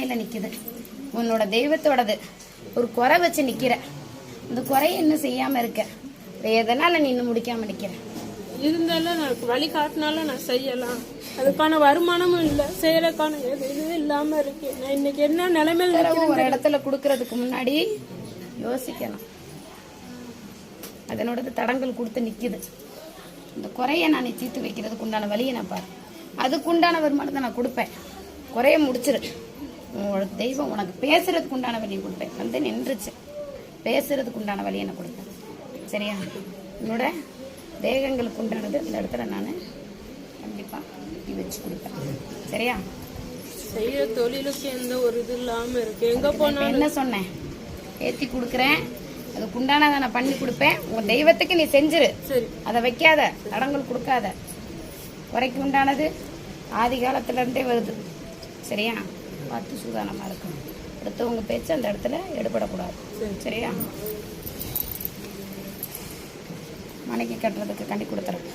மேல நிக்குது. உன்னோட தெய்வத்தோடது ஒரு குறை வச்சு நிக்கிற. இந்த குறைய இன்னும் செய்யாம இருக்க. எதனால நீ இன்னும் முடிக்காம நிக்கிற? இருந்தாலும் நான் வழி காட்டினாலும் நான் செய்யலாம். அதுக்கான வருமானமும் இல்லை, செய்யறதுக்கான எதுவும் இல்லாம இருக்கு. நான் இன்னைக்கு என்ன நிலைமையில ஒரு இடத்துல குடுக்கறதுக்கு முன்னாடி யோசிக்கணும். அதனோட தடங்கள் கொடுத்து நிக்குது. இந்த குறைய நான் தீர்த்து வைக்கிறதுக்கு உண்டான வழியை நான் பாரு. அதுக்கு உண்டான வருமானத்தை நான் கொடுப்பேன். குறைய முடிச்சிரு. உங்களோட தெய்வம் உனக்கு பேசுறதுக்கு உண்டான வழியை கொடுப்பேன். வந்து நின்றுச்சு, பேசுறதுக்கு உண்டான வழியை நான் கொடுப்பேன். சரியா? என்னோட தேகங்களுக்கு உண்டானது இந்த இடத்துல நான் கண்டிப்பா வச்சு கொடுப்பேன். சரியா? செய்யற தொழிலுக்கு எந்த ஒரு இது இல்லாம இருக்கு. எங்க போனா என்ன சொன்னேன்? ஏத்தி கொடுக்குறேன், அதுக்கு உண்டானதை நான் பண்ணி கொடுப்பேன். உன் தெய்வத்துக்கு நீ செஞ்சிரு. அதை வைக்காத, தடங்கள் கொடுக்காத. குறைக்கு உண்டானது ஆதி காலத்துல இருந்தே வருது. சரியா? பார்த்து சூதானமா இருக்கணும். அடுத்தவங்க பேச்சு அந்த இடத்துல எடுபடக்கூடாது. சரியா? மனைக்கு கட்டுறதுக்கு கண்டி கொடுத்துறேன்.